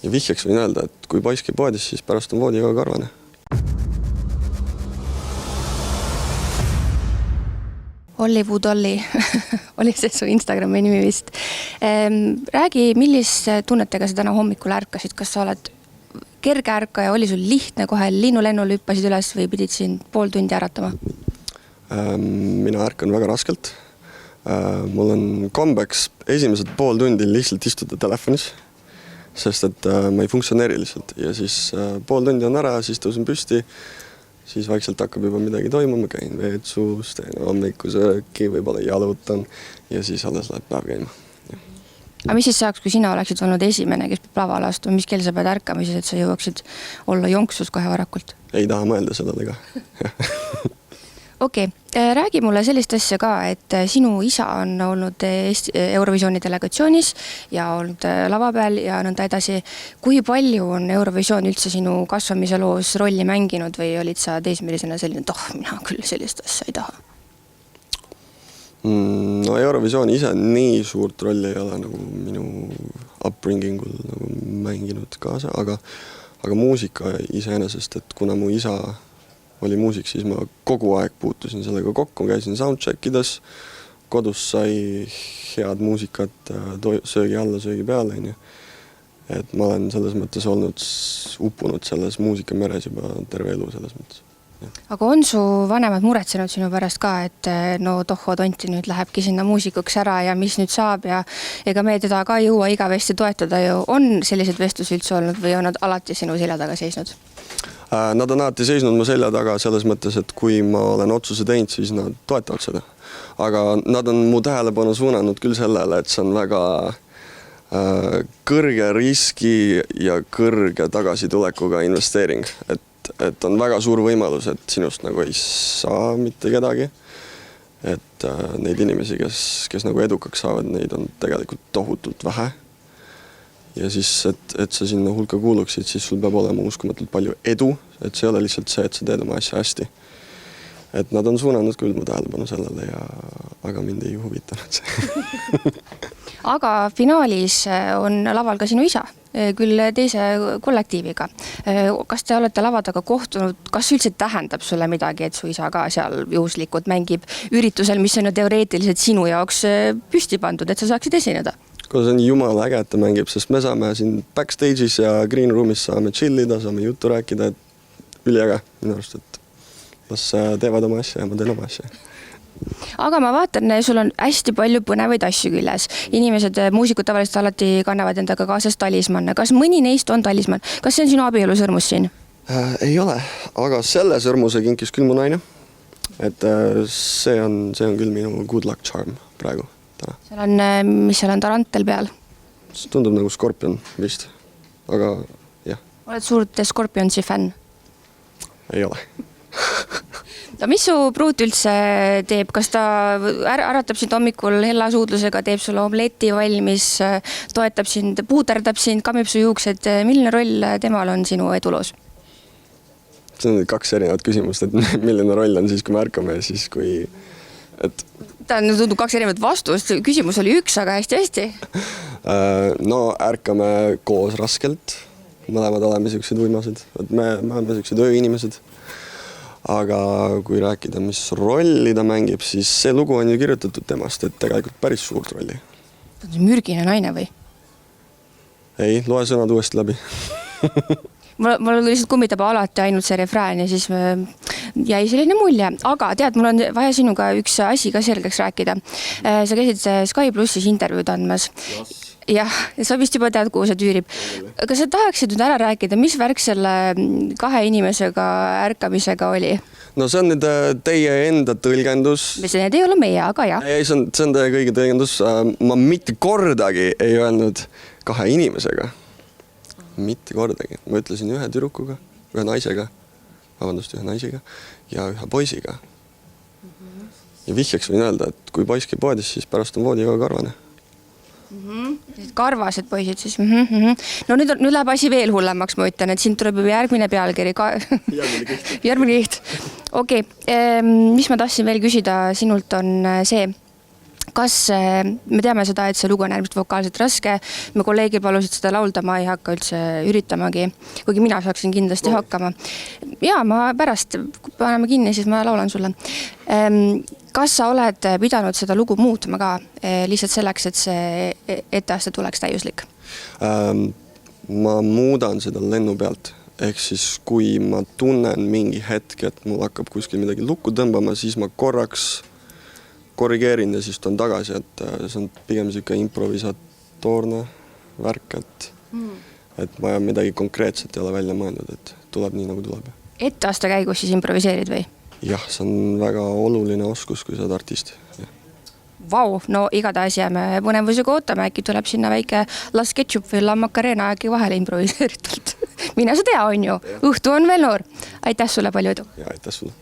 Ja vihjaks võin öelda, et kui poiss käib poodis, siis pärast on voodi ka karvane. Hollywood Olli, oli see su Instagrami nimi vist. Räägi, millise tunnetega sa täna hommikul ärkasid? Kas sa oled kerge ärka ja oli sul lihtne kohe linnulennul hüppasid üles või pidid siin pool tundi äratama? Mina ärkan väga raskelt. Mul on kombeks esimesed pool tundi lihtsalt istuda telefonis, sest et ma ei funktsioneeri lihtsalt. Ja siis pool tundi on ära, siis tõusen püsti, siis vaikselt hakkab juba midagi toimuma, käin veetsuus, teen hommikusööki, võib-olla jalutan ja siis alles läheb päev käima. Aga mis siis saaks, kui sina oleksid olnud esimene, kes peab lavale astuma, mis kell sa pead ärkama siis, et sa jõuaksid olla jonksus kohe varakult? Ei taha mõelda sellele ka. Okei, räägi mulle sellist asja ka, et sinu isa on olnud Eurovisiooni delegatsioonis ja olnud lava peal ja nõnda edasi. Kui palju on Eurovisioon üldse sinu kasvamise loos rolli mänginud või olid sa teismelisena selline, et mina küll sellist asja ei taha? No Eurovisioon ise nii suurt rolli ei ole nagu minu upbringingul nagu mänginud kaasa, aga muusika iseenesest, et kuna mu isa oli muusik, siis ma kogu aeg puutusin sellega kokku, käisin soundcheckides, kodus sai head muusikat söögi alla, söögi peale. Et ma olen selles mõttes olnud uppunud selles muusikameres juba terve elu selles mõttes. Aga on su vanemad muretsenud sinu pärast ka, et no tohho tonti nüüd lähebki sinna muusikuks ära ja mis nüüd saab ja ega me teda ka jõua igavesti toetada ju. On sellised vestlusi üldse olnud või on nad alati sinu selja taga seisnud? Nad on alati seisnud mu selja taga selles mõttes, et kui ma olen otsuse teinud, siis nad toetavad seda. Aga nad on mu tähelepanu suunanud küll sellele, et see on väga kõrge riski ja kõrge tagasitulekuga investeering. Et on väga suur võimalus, et sinust nagu ei saa mitte kedagi. Et neid inimesi, kes nagu edukaks saavad, neid on tegelikult tohutult vähe. Ja siis, et sa sinna hulka kuuluksid, siis sul peab olema uskumatult palju edu, et see ei ole lihtsalt see, et sa teed oma asja hästi. Et nad on suunanud küll mu tähelepanu sellele, aga mind ei huvitanud see. Aga finaalis on laval ka sinu isa, küll teise kollektiiviga. Kas te olete lava taga kohtunud, kas üldse tähendab sulle midagi, et su isa ka seal juhuslikult mängib üritusel, mis on ju teoreetiliselt sinu jaoks püsti pandud, et sa saaksid esineda? See on jumala äge, et ta mängib, sest me saame siin backstage'is ja green room'is saame chillida, saame juttu rääkida, et üliäge minu arust, et las teevad oma asja ja ma teen oma asja. Aga ma vaatan, sul on hästi palju põnevaid asju küljes. Inimesed, muusikud tavaliselt alati kannavad endaga kaasas talismanne. Kas mõni neist on talisman? Kas see on sinu abielusõrmus siin? Ei ole, aga selle sõrmuse kinkis küll mu naine. Et see on küll minu good luck charm praegu. Seal on, mis seal on tarantel peal? See tundub nagu Scorpion vist, aga jah. Oled suurt Scorpionsi fänn? Ei ole. Mis su pruut üldse teeb? Kas ta äratab sind hommikul hella suudlusega, teeb sulle omleti valmis, toetab sind, puuterdab sind, kammib su juuksed? Milline roll temal on sinu eduloos? See on 2 erinevat küsimust, et milline roll on siis, kui me ärkame ja siis, kui... Ta on tundub 2 erinevat vastust, küsimus oli 1, aga hästi. No ärkame koos raskelt, mõlemad oleme sellised uimased, me oleme sellised ööinimesed. Aga kui rääkida, mis rolli ta mängib, siis see lugu on ju kirjutatud temast, et tegelikult päris suurt rolli. Ta on mürgine naine või? Ei, loe sõnad uuesti läbi. Mul lihtsalt kummitab alati ainult see refrään ja siis jäi selline mulje. Aga tead, mul on vaja sinuga üks asi ka selgeks rääkida. Sa käisid Sky Plussis intervjuud andmas. Jah, sa vist juba tead, kuhu see tüürib. Kas sa tahaksid nüüd ära rääkida, mis värk selle 2 inimesega ärkamisega oli? No see on nüüd teie enda tõlgendus. See ei ole meie, aga jah. Ei, see on teie kõige tõlgendus. Ma mitte kordagi ei öelnud 2 inimesega. Mitte kordagi. Ma ütlesin ühe tüdrukuga, ühe naisega, ühe naisiga ja ühe poisiga. Ja vihjaks võin öelda, et kui poiss käib poodis, siis pärast on voodi ka karvane. Karvased poisid siis. No nüüd läheb asi veel hullemaks, ma ütlen, et siin tuleb juba järgmine pealkiri. Järgmine kiht. Okei, mis ma tahtsin veel küsida sinult on see, kas me teame seda, et see lugu on äärmiselt vokaalselt raske, me kolleegid palusid seda laulda, ma ei hakka üldse üritamagi, kuigi mina saaksin kindlasti hakkama. Ja ma pärast paneme kinni, siis ma laulan sulle. Kas sa oled pidanud seda lugu muutma ka lihtsalt selleks, et see etteaste tuleks täiuslik? Ma muudan seda lennu pealt, ehk siis kui ma tunnen mingi hetk, et mul hakkab kuskil midagi lukku tõmbama, siis ma korraks korrigeerin ja siis on tagasi, et see on pigem selline improvisatoorne värk, et ma midagi konkreetset ei ole välja mõeldud, et tuleb nii, nagu tuleb. Etteaste käigus siis improviseerid või? Jah, see on väga oluline oskus, kui sa oled artist. Vau, no igatahes jääme põnevusega ootame, äkki tuleb sinna väike Las Ketchup või La Macarena äkki vahele improviseeritult. Mine sa tea, on ju. Õhtu on veel noor. Aitäh sulle, palju edu. Ja aitäh sulle.